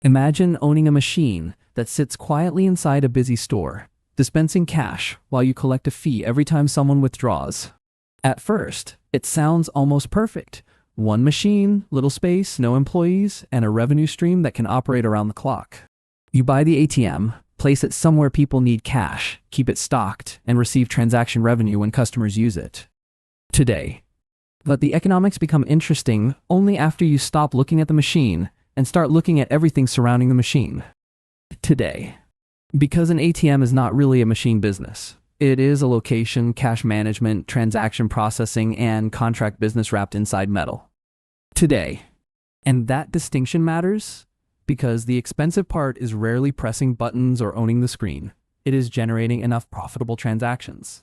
Imagine owning a machine that sits quietly inside a busy store, dispensing cash while you collect a fee every time someone withdraws. At first, it sounds almost perfect. One machine, little space, no employees, and a revenue stream that can operate around the clock. You buy the ATM, place it somewhere people need cash, keep it stocked, and receive transaction revenue when customers use it. Today. But the economics become interesting only after you stop looking at the machine and start looking at everything surrounding the machine. Today. Because an ATM is not really a machine business. It is a location, cash management, transaction processing, and contract business wrapped inside metal. Today. And that distinction matters because the expensive part is rarely pressing buttons or owning the screen. It is generating enough profitable transactions.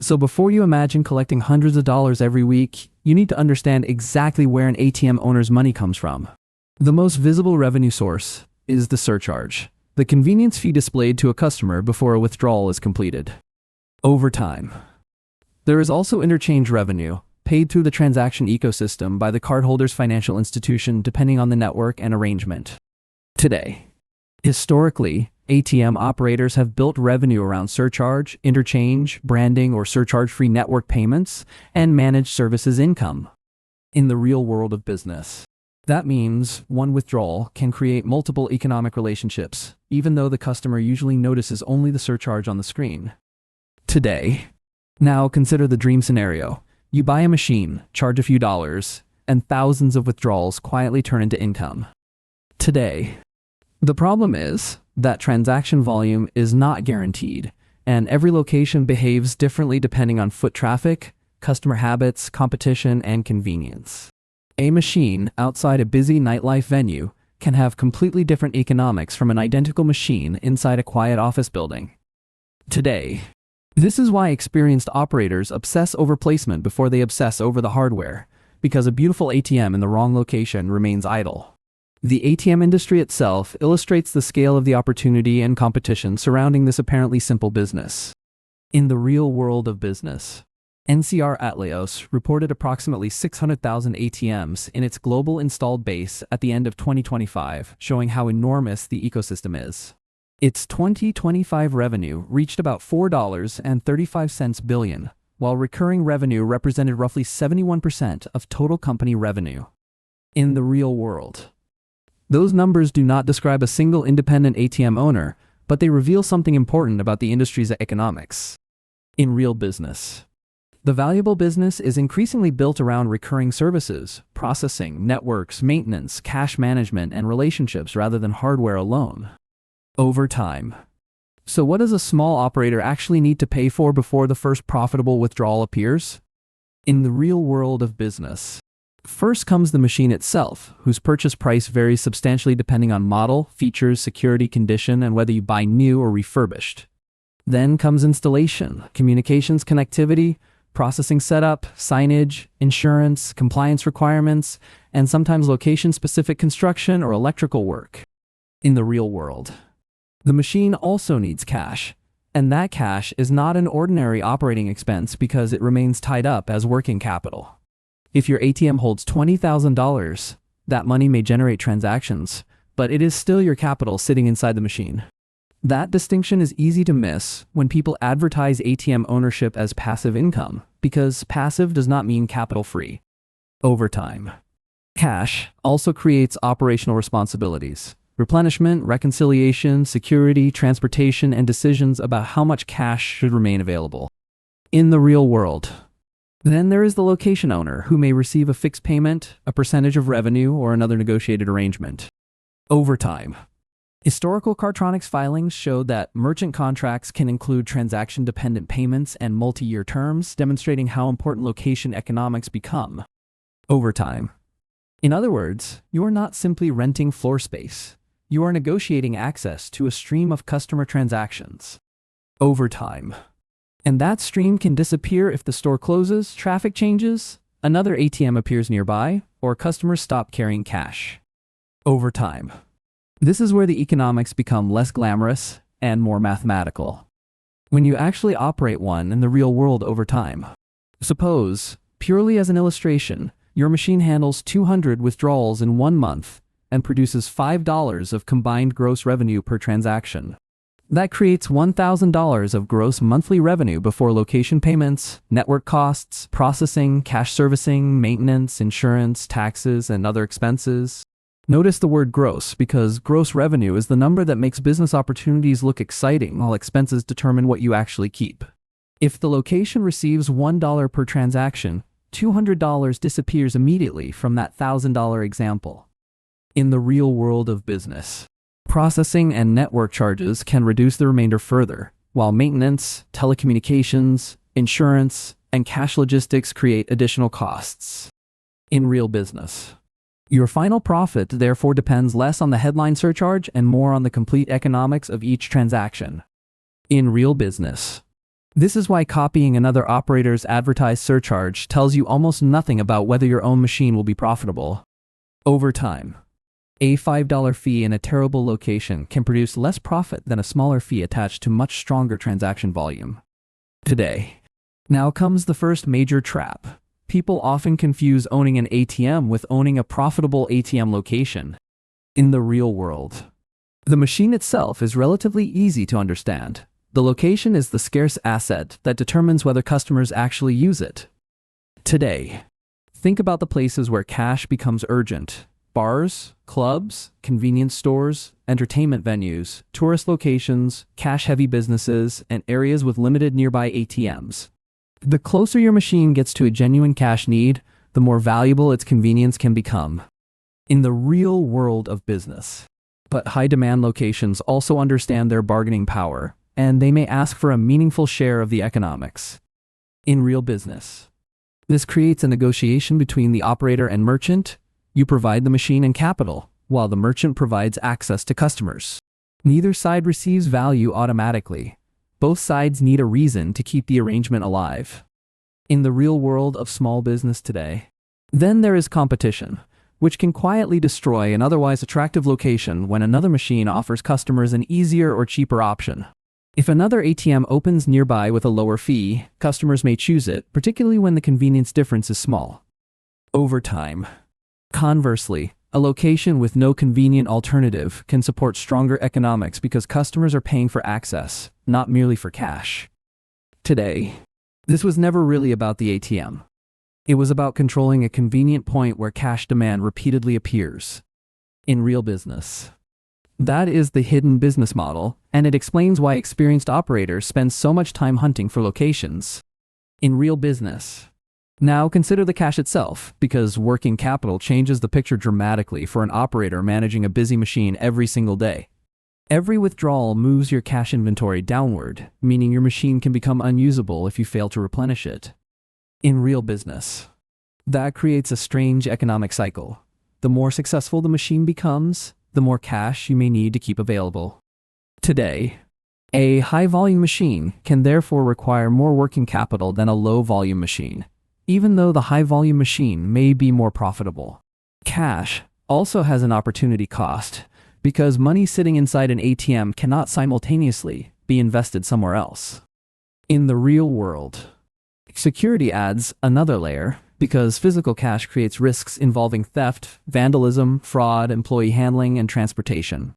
So before you imagine collecting hundreds of dollars every week, you need to understand exactly where an ATM owner's money comes from. The most visible revenue source is the surcharge, the convenience fee displayed to a customer before a withdrawal is completed. Over time. There is also interchange revenue, paid through the transaction ecosystem by the cardholder's financial institution depending on the network and arrangement. Today. Historically, ATM operators have built revenue around surcharge, interchange, branding, or surcharge-free network payments, and managed services income. In the real world of business, that means one withdrawal can create multiple economic relationships, even though the customer usually notices only the surcharge on the screen. Today. Now consider the dream scenario. You buy a machine, charge a few dollars, and thousands of withdrawals quietly turn into income. Today. The problem is that transaction volume is not guaranteed, and every location behaves differently depending on foot traffic, customer habits, competition, and convenience. A machine outside a busy nightlife venue can have completely different economics from an identical machine inside a quiet office building. Today. This is why experienced operators obsess over placement before they obsess over the hardware, because a beautiful ATM in the wrong location remains idle. The ATM industry itself illustrates the scale of the opportunity and competition surrounding this apparently simple business. In the real world of business, NCR Atleos reported approximately 600,000 ATMs in its global installed base at the end of 2025, showing how enormous the ecosystem is. Its 2025 revenue reached about $4.35 billion, while recurring revenue represented roughly 71% of total company revenue. In the real world, those numbers do not describe a single independent ATM owner, but they reveal something important about the industry's economics. In real business, the valuable business is increasingly built around recurring services, processing, networks, maintenance, cash management, and relationships rather than hardware alone. Over time. So what does a small operator actually need to pay for before the first profitable withdrawal appears? In the real world of business, first comes the machine itself, whose purchase price varies substantially depending on model, features, security, condition, and whether you buy new or refurbished. Then comes installation, communications connectivity, processing setup, signage, insurance, compliance requirements, and sometimes location-specific construction or electrical work. In the real world, the machine also needs cash, and that cash is not an ordinary operating expense because it remains tied up as working capital. If your ATM holds $20,000, that money may generate transactions, but it is still your capital sitting inside the machine. That distinction is easy to miss when people advertise ATM ownership as passive income, because passive does not mean capital-free. Over time, cash also creates operational responsibilities. Replenishment, reconciliation, security, transportation, and decisions about how much cash should remain available. In the real world, then there is the location owner who may receive a fixed payment, a percentage of revenue, or another negotiated arrangement. Over time, historical Cardtronics filings showed that merchant contracts can include transaction-dependent payments and multi-year terms, demonstrating how important location economics become. Over time. In other words, you are not simply renting floor space. You are negotiating access to a stream of customer transactions. Over time. And that stream can disappear if the store closes, traffic changes, another ATM appears nearby, or customers stop carrying cash. Over time. This is where the economics become less glamorous and more mathematical. When you actually operate one in the real world over time. Suppose, purely as an illustration, your machine handles 200 withdrawals in 1 month, and produces $5 of combined gross revenue per transaction. That creates $1,000 of gross monthly revenue before location payments, network costs, processing, cash servicing, maintenance, insurance, taxes, and other expenses. Notice the word gross because gross revenue is the number that makes business opportunities look exciting while expenses determine what you actually keep. If the location receives $1 per transaction, $200 disappears immediately from that $1,000 example. In the real world of business, processing and network charges can reduce the remainder further, while maintenance, telecommunications, insurance, and cash logistics create additional costs. In real business, your final profit therefore depends less on the headline surcharge and more on the complete economics of each transaction. In real business, this is why copying another operator's advertised surcharge tells you almost nothing about whether your own machine will be profitable. Over time, a $5 fee in a terrible location can produce less profit than a smaller fee attached to much stronger transaction volume. Today, now comes the first major trap. People often confuse owning an ATM with owning a profitable ATM location. In the real world, the machine itself is relatively easy to understand. The location is the scarce asset that determines whether customers actually use it. Today, think about the places where cash becomes urgent. Bars, clubs, convenience stores, entertainment venues, tourist locations, cash-heavy businesses, and areas with limited nearby ATMs. The closer your machine gets to a genuine cash need, the more valuable its convenience can become. In the real world of business, but high-demand locations also understand their bargaining power, and they may ask for a meaningful share of the economics. In real business, this creates a negotiation between the operator and merchant. You provide the machine and capital, while the merchant provides access to customers. Neither side receives value automatically. Both sides need a reason to keep the arrangement alive. In the real world of small business today, then there is competition, which can quietly destroy an otherwise attractive location when another machine offers customers an easier or cheaper option. If another ATM opens nearby with a lower fee, customers may choose it, particularly when the convenience difference is small. Over time, conversely, a location with no convenient alternative can support stronger economics because customers are paying for access, not merely for cash. Today, this was never really about the ATM. It was about controlling a convenient point where cash demand repeatedly appears. In real business, that is the hidden business model, and it explains why experienced operators spend so much time hunting for locations. In real business, now consider the cash itself, because working capital changes the picture dramatically for an operator managing a busy machine every single day. Every withdrawal moves your cash inventory downward, meaning your machine can become unusable if you fail to replenish it. In real business, that creates a strange economic cycle. The more successful the machine becomes, the more cash you may need to keep available. Today, a high-volume machine can therefore require more working capital than a low-volume machine, even though the high-volume machine may be more profitable. Cash also has an opportunity cost, because money sitting inside an ATM cannot simultaneously be invested somewhere else. In the real world, security adds another layer, because physical cash creates risks involving theft, vandalism, fraud, employee handling, and transportation.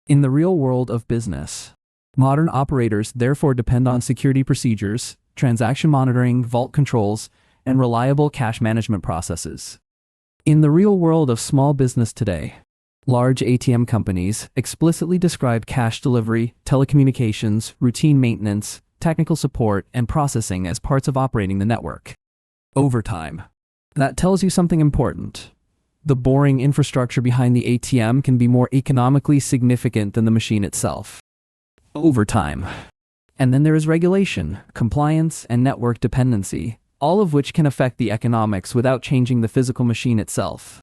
In the real world of business, modern operators therefore depend on security procedures, transaction monitoring, vault controls, and reliable cash management processes. In the real world of small business today, large ATM companies explicitly describe cash delivery, telecommunications, routine maintenance, technical support, and processing as parts of operating the network. Over time, that tells you something important. The boring infrastructure behind the ATM can be more economically significant than the machine itself. Over time. And then there is regulation, compliance, and network dependency, all of which can affect the economics without changing the physical machine itself.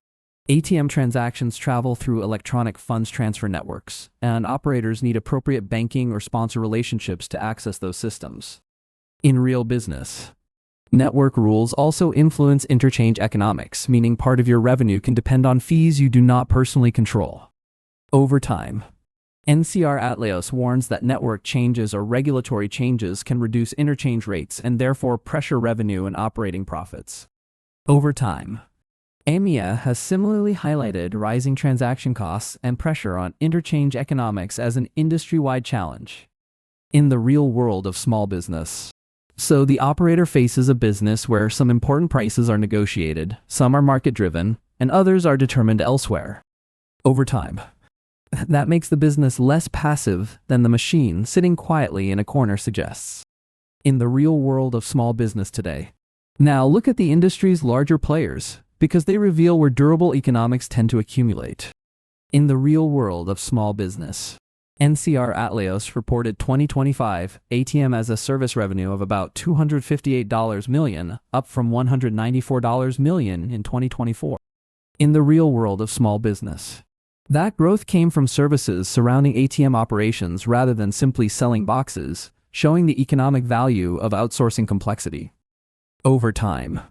ATM transactions travel through electronic funds transfer networks, and operators need appropriate banking or sponsor relationships to access those systems. In real business, network rules also influence interchange economics, meaning part of your revenue can depend on fees you do not personally control. Over time, NCR Atleos warns that network changes or regulatory changes can reduce interchange rates and therefore pressure revenue and operating profits. Over time, EMEA has similarly highlighted rising transaction costs and pressure on interchange economics as an industry-wide challenge. In the real world of small business. So the operator faces a business where some important prices are negotiated, some are market-driven, and others are determined elsewhere. Over time. That makes the business less passive than the machine sitting quietly in a corner suggests. In the real world of small business today. Now look at the industry's larger players, because they reveal where durable economics tend to accumulate. In the real world of small business. NCR Atleos reported 2025 ATM as a service revenue of about $258 million, up from $194 million in 2024. In the real world of small business. That growth came from services surrounding ATM operations rather than simply selling boxes, showing the economic value of outsourcing complexity. Over time.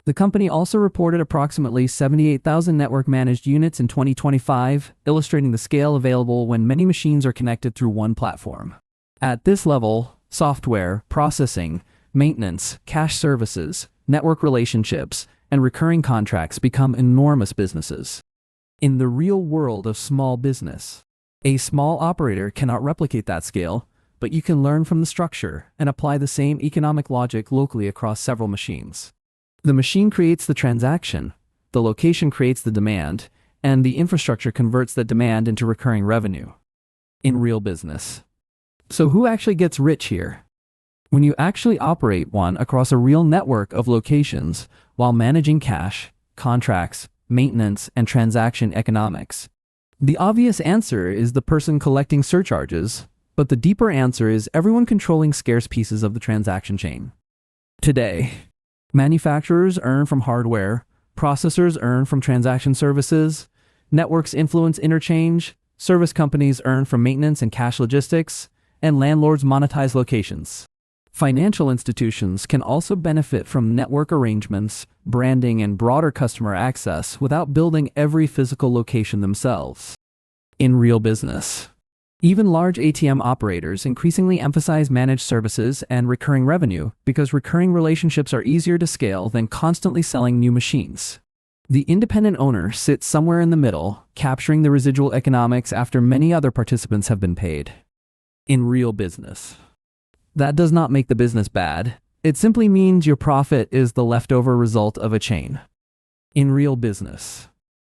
The company also reported approximately 78,000 network-managed units in 2025, illustrating the scale available when many machines are connected through one platform. At this level, software, processing, maintenance, cash services, network relationships, and recurring contracts become enormous businesses. In the real world of small business, a small operator cannot replicate that scale, but you can learn from the structure and apply the same economic logic locally across several machines. The machine creates the transaction, the location creates the demand, and the infrastructure converts that demand into recurring revenue. In real business. So who actually gets rich here? When you actually operate one across a real network of locations while managing cash, contracts, maintenance, and transaction economics. The obvious answer is the person collecting surcharges, but the deeper answer is everyone controlling scarce pieces of the transaction chain. Today, manufacturers earn from hardware, processors earn from transaction services, networks influence interchange, service companies earn from maintenance and cash logistics, and landlords monetize locations. Financial institutions can also benefit from network arrangements, branding, and broader customer access without building every physical location themselves. In real business. Even large ATM operators increasingly emphasize managed services and recurring revenue because recurring relationships are easier to scale than constantly selling new machines. The independent owner sits somewhere in the middle, capturing the residual economics after many other participants have been paid. In real business. That does not make the business bad. It simply means your profit is the leftover result of a chain. In real business.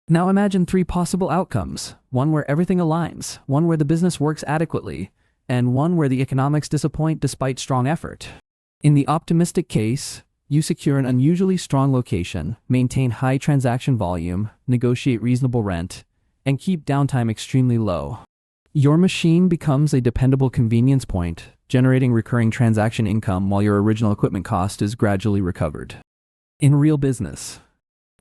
Now imagine three possible outcomes, one where everything aligns, one where the business works adequately, and one where the economics disappoint despite strong effort. In the optimistic case, you secure an unusually strong location, maintain high transaction volume, negotiate reasonable rent, and keep downtime extremely low. Your machine becomes a dependable convenience point, generating recurring transaction income while your original equipment cost is gradually recovered. In real business.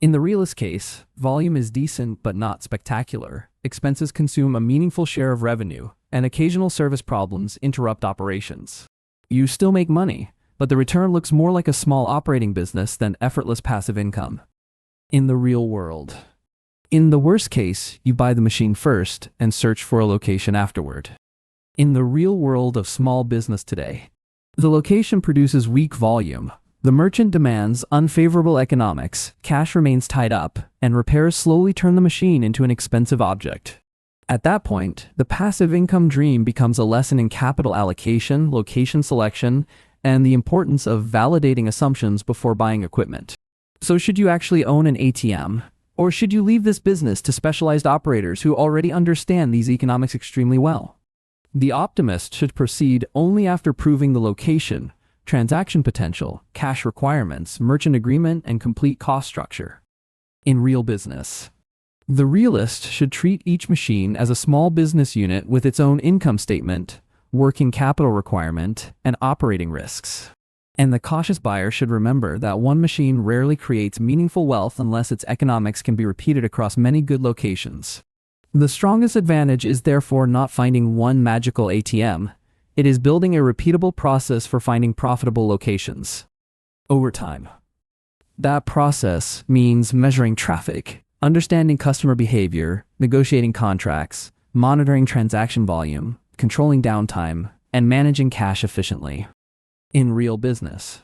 In the realist case, volume is decent but not spectacular, expenses consume a meaningful share of revenue, and occasional service problems interrupt operations. You still make money, but the return looks more like a small operating business than effortless passive income. In the real world. In the worst case, you buy the machine first and search for a location afterward. In the real world of small business today, the location produces weak volume. The merchant demands unfavorable economics, cash remains tied up, and repairs slowly turn the machine into an expensive object. At that point, the passive income dream becomes a lesson in capital allocation, location selection, and the importance of validating assumptions before buying equipment. So should you actually own an ATM? Or should you leave this business to specialized operators who already understand these economics extremely well? The optimist should proceed only after proving the location, transaction potential, cash requirements, merchant agreement, and complete cost structure. In real business. The realist should treat each machine as a small business unit with its own income statement, working capital requirement, and operating risks. And the cautious buyer should remember that one machine rarely creates meaningful wealth unless its economics can be repeated across many good locations. The strongest advantage is therefore not finding one magical ATM. It is building a repeatable process for finding profitable locations. Over time. That process means measuring traffic, understanding customer behavior, negotiating contracts, monitoring transaction volume, controlling downtime, and managing cash efficiently. In real business.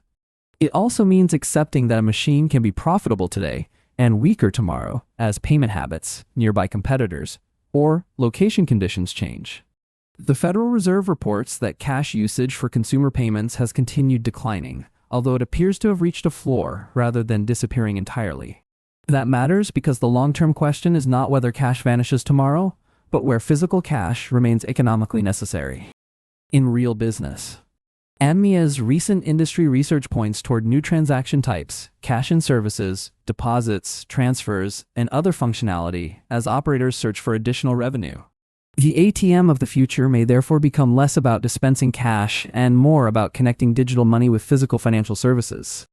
It also means accepting that a machine can be profitable today and weaker tomorrow as payment habits, nearby competitors, or location conditions change. The Federal Reserve reports that cash usage for consumer payments has continued declining, although it appears to have reached a floor rather than disappearing entirely. That matters because the long-term question is not whether cash vanishes tomorrow, but where physical cash remains economically necessary. In real business, ANMIA's recent industry research points toward new transaction types, cash-in services, deposits, transfers, and other functionality as operators search for additional revenue. The ATM of the future may therefore become less about dispensing cash and more about connecting digital money with physical financial services.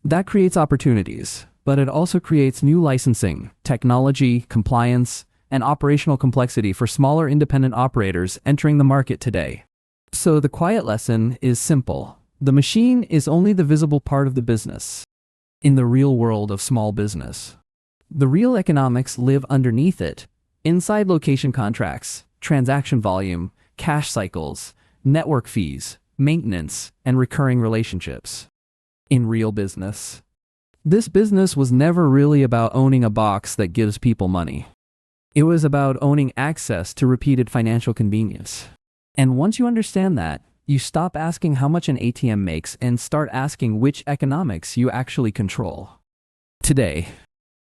That creates opportunities, but it also creates new licensing, technology, compliance, and operational complexity for smaller independent operators entering the market today. So the quiet lesson is simple. The machine is only the visible part of the business. In the real world of small business, the real economics live underneath it, inside location contracts, transaction volume, cash cycles, network fees, maintenance, and recurring relationships. In real business, this business was never really about owning a box that gives people money. It was about owning access to repeated financial convenience. And once you understand that, you stop asking how much an ATM makes and start asking which economics you actually control. Today,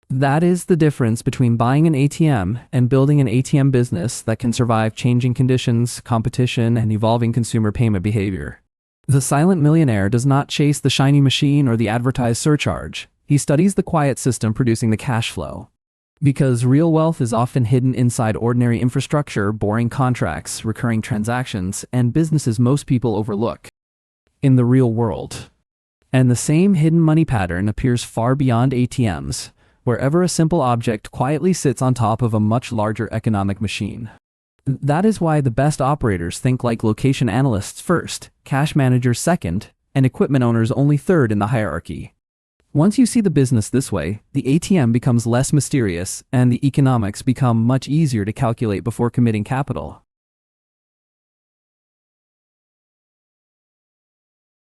that is the difference between buying an ATM and building an ATM business that can survive changing conditions, competition, and evolving consumer payment behavior. The silent millionaire does not chase the shiny machine or the advertised surcharge. He studies the quiet system producing the cash flow. Because real wealth is often hidden inside ordinary infrastructure, boring contracts, recurring transactions, and businesses most people overlook. In the real world. And the same hidden money pattern appears far beyond ATMs, wherever a simple object quietly sits on top of a much larger economic machine. That is why the best operators think like location analysts first, cash managers second, and equipment owners only third in the hierarchy. Once you see the business this way, the ATM becomes less mysterious and the economics become much easier to calculate before committing capital.